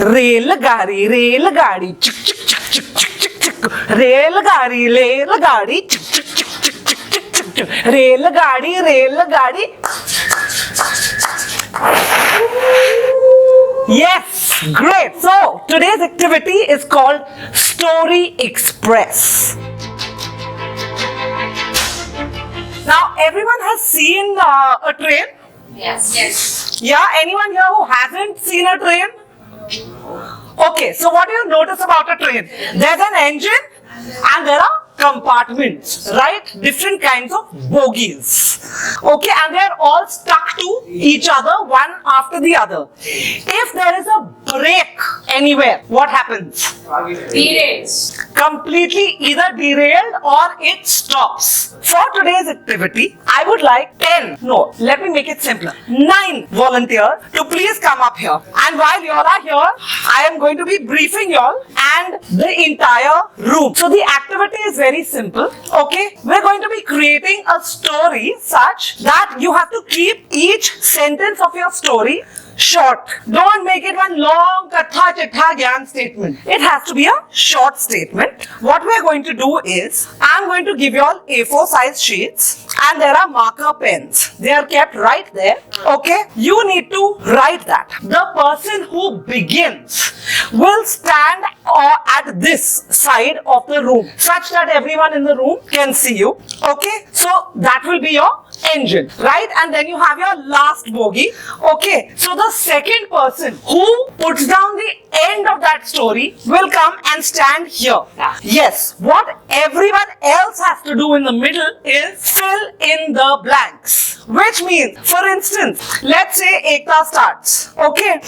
रेलगाड़ी रेलगाड़ी चिक चिक चिक चिक चिक चिक चिक रेलगाड़ी रेलगाड़ी चिक चिक चिक चिक चिक चिक चिक रेलगाड़ी रेलगाड़ी. Yes, great. So today's activity is called Story Express. Now everyone has seen a train. Yes. Yes. Yeah, anyone here who hasn't seen a train? Okay, so what do you notice about a train? There's an engine and there are compartments, right? Different kinds of bogies. Okay, and they're all stuck to each other, one after the other. If there is a break anywhere, what happens? Derails. Completely either derailed or it stops. For today's activity, I would like let me make it simpler. 9 volunteers to please come up here. And while you all are here, I am going to be briefing you all and the entire room. So the activity is very simple. Okay, we're going to be creating a story such that you have to keep each sentence of your story short. Don't make it one long katha chittha gyan statement. It has to be a short statement. What we're going to do is, I'm going to give you all A4 size sheets and there are marker pens. They are kept right there. Okay, you need to write that. The person who begins will stand at this side of the room such that everyone in the room can see you. Okay, so that will be your engine, right? And then you have your last bogie. Okay, so the second person who puts down the end of that story will come and stand here. Yes, what everyone else has to do in the middle is fill in the blanks, which means, for instance, let's say Ekta starts, okay,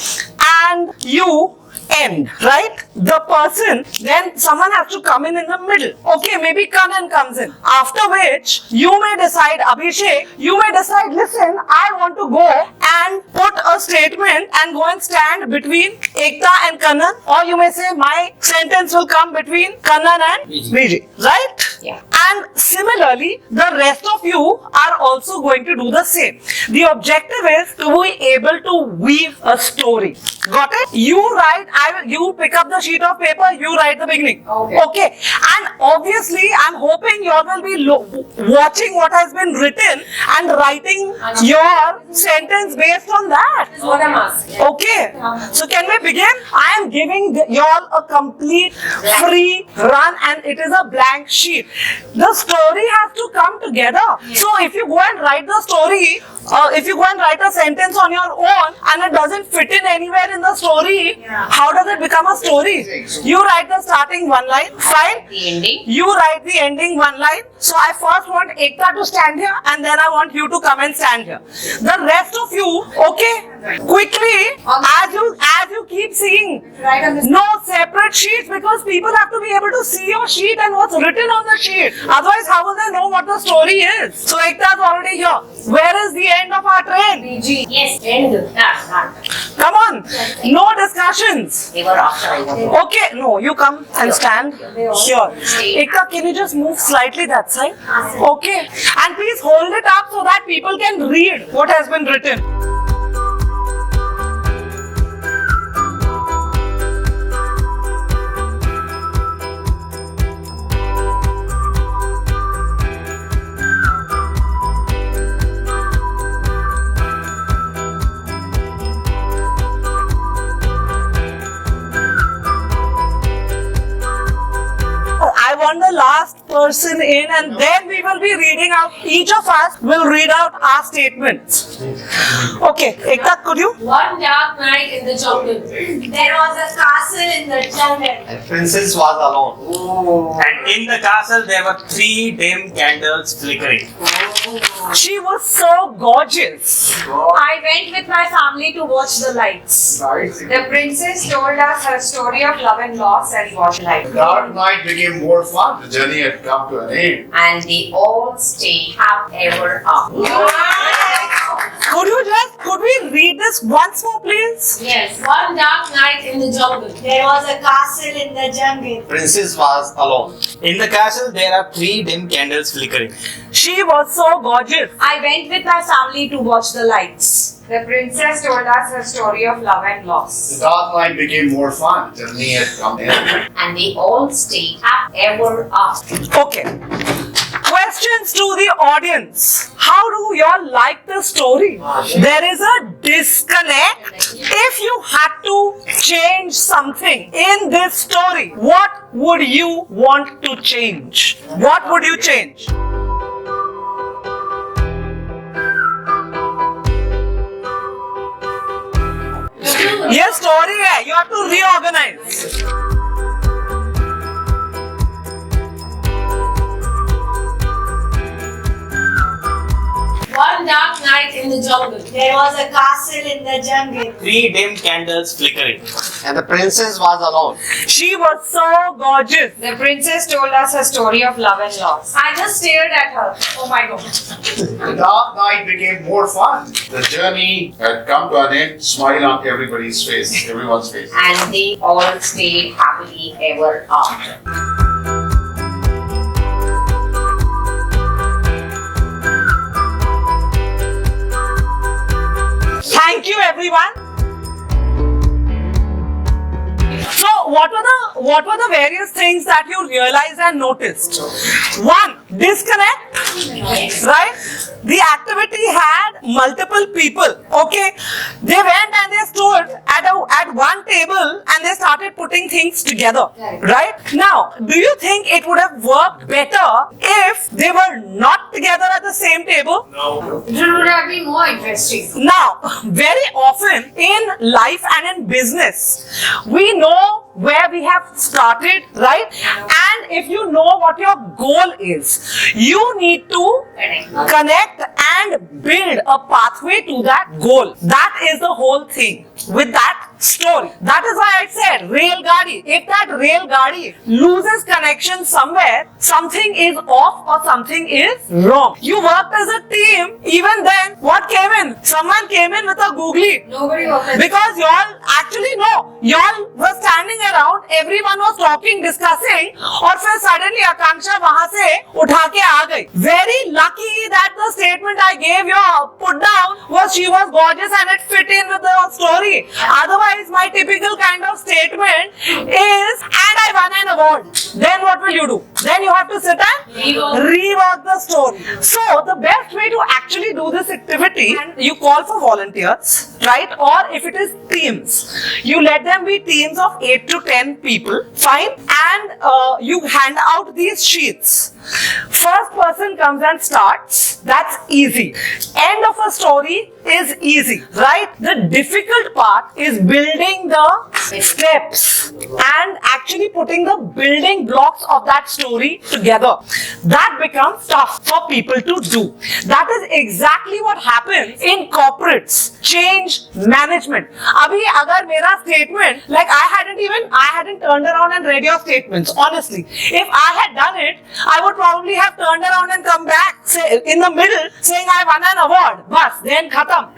and you end, right? The person, then someone has to come in the middle. Okay, maybe Kanan comes in. After which, you may decide, Abhishek, you may decide, listen, I want to go and put a statement and go and stand between Ekta and Kanan. Or you may say, my sentence will come between Kanan and MIRJI, right? Yeah. And similarly, the rest of you are also going to do the same. The objective is to be able to weave a story. Got it? You write, you pick up the sheet of paper, you write the beginning. Okay. And obviously, I'm hoping you all will be watching what has been written and writing your sentence based on that. That's what I'm asking. Okay. So can we begin? I am giving you all a complete free run and it is a blank sheet. The story has to come together. Yes. So if you go and write the story, if you go and write a sentence on your own and it doesn't fit in anywhere in the story, how does it become a story? You write the starting one line, fine. The ending. You write the ending one line. So I first want Ekta to stand here and then I want you to come and stand here. The rest of you, okay, quickly, as you keep seeing, no separate sheets because people have to be able to see your sheet and what's written on the sheet. Otherwise, how will they know what the story is? So Ekta is already here. Where is the end of our train? Yes, end. Come on, no discussions. They were after I wanted. Okay, no, you come and stand here. Ekta, can you just move slightly that side? Okay, and please hold it up so that people can read what has been written. I want the last person in and then we will be reading out, each of us will read out our statements. Okay, Ekta, could you? One dark night in the jungle. There was a castle in the jungle. The princess was alone. Oh. And in the castle there were 3 dim candles flickering. She was so gorgeous. I went with my family to watch the lights. The princess told us her story of love and loss and what life. The dark night became more fun. The journey had come to an end. And they all stay happy ever after. Could we read this once more, please? Yes, one dark night in the jungle. There was a castle in the jungle. Princess was alone. In the castle there are 3 dim candles flickering. She was so gorgeous. I went with my family to watch the lights. The princess told us her story of love and The loss. dark night became more fun. The journey had come in. And they all stayed up ever after. Okay. Questions to the audience. How do y'all like the story? There is a disconnect. If you had to change something in this story, what would you want to change? What would you change? Yes, story hai. You have to reorganize. One dark night in the jungle. There was a castle in the jungle. 3 dim candles flickering. And the princess was alone. She was so gorgeous. The princess told us her story of love and loss. I just stared at her. Oh my god. The dark night became more fun. The journey had come to an end. Smile on everybody's face, everyone's face. And they all stayed happily ever after. Thank you, everyone. So, what were the various things that you realized and noticed? One, disconnect. Right? The activity had multiple people. Okay, they went and they stood at one table and they started putting things together. Right? Now, do you think it would have worked better if they were not together at the same table? It would have been more interesting. Now, very often in life and in business, we know where we have started, right? And if you know what your goal is, you need to connect and build a pathway to that goal. That is the whole thing with that story. That is why I said rail gadi. If that rail gadi loses connection somewhere, something is off or something is wrong. You worked as a team. Even then, what came in? Someone came in with a googly. Nobody was Because y'all actually no, y'all were standing around, everyone was talking, discussing, और फिर suddenly Akanksha वहाँ से उठा के आ गई. Very lucky that the statement I gave you put down was she was gorgeous and it fit in with the story. Otherwise, my typical kind of statement is, and I won an award. Then what will you do? Then you have to sit and rework the story. So the best way to actually do this activity, and you call for volunteers, right? Or if it is teams, you let them be teams of 8 to 10 people, fine, and you hand out these sheets. First person comes and starts, that's easy. End of a story is easy, right? The difficult part is building the steps and actually putting the building blocks of that story together. That becomes tough for people to do. That is exactly what happens in corporates, change management. Abhi agar mera statement, like I hadn't turned around and read your statements, honestly. If I had done it, I would probably have turned around and come back in the middle saying I won an award. Bas, then khatam.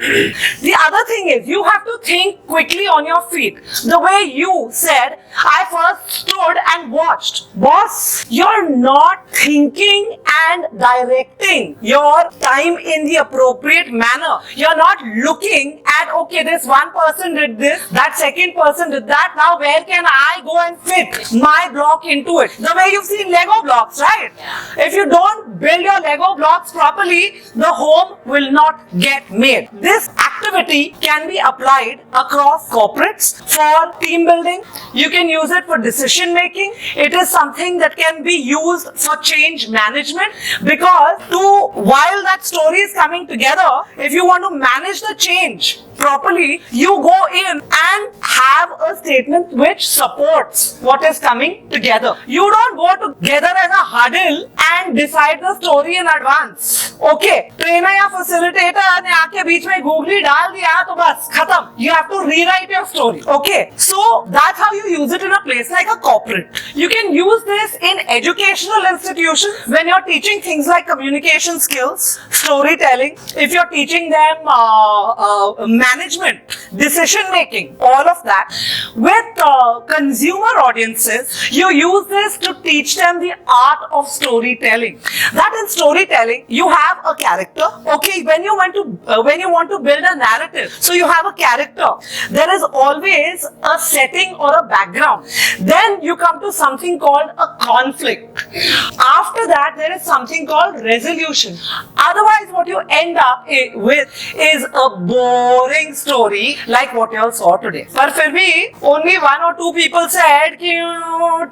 The other thing is you have to think quickly on your feet. The way you said, I first stood and watched. Boss, you're not thinking and directing your time in the appropriate manner. You're not looking at, okay, this one person did this, that second person did that. Now where can I go and fit my block into it? The way you've seen Lego blocks, right? If you don't build your Lego blocks properly, the home will not get made. This activity can be applied across corporates for team building. You can use it for decision making. It is something that can be used for change management, because while that story is coming together, if you want to manage the change properly, you go in and have a statement which supports what is coming together. You don't go together as a huddle and decide the story in advance. Okay, trainer या facilitator ने आके बीच में googly डाल दिया तो बस खत्म. You have to rewrite your story. Okay, so that's how you use it in a place like a corporate. You can use this in educational institutions when you're teaching things like communication skills, storytelling. If you're teaching them management, decision making, all of that. With consumer audiences, you use this to teach them the art of storytelling. That in storytelling, you have a character. Okay, when you want to build a narrative, so you have a character. There is always a setting or a background. Then you come to something called a conflict. After that, there is something called resolution. Otherwise, what you end up with is a boring story like what you all saw today. But फिर भी only one or two people said कि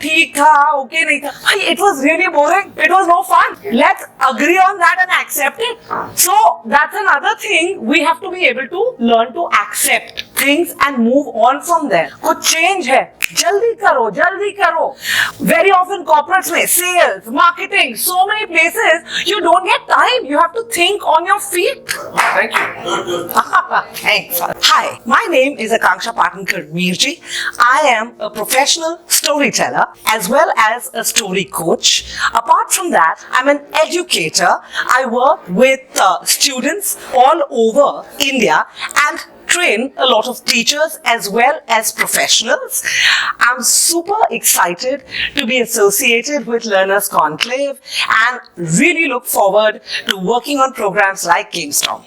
ठीक था, okay नहीं था. It was really boring. It was no fun. Let's agree on that and accept it. So that's another thing. We have to be able to learn to accept things and move on from there. कुछ change है, जल्दी करो, जल्दी करो. Very often corporates में sales, marketing, so many places you don't get time. You have to think on your feet. Thank you. Thanks. Hi, my name is Akanksha MIRJI. I am a professional storyteller as well as a story coach. Apart from that, I'm an educator. I work with students all over India and train a lot of teachers as well as professionals. I'm super excited to be associated with Learners Conclave and really look forward to working on programs like GameStorm.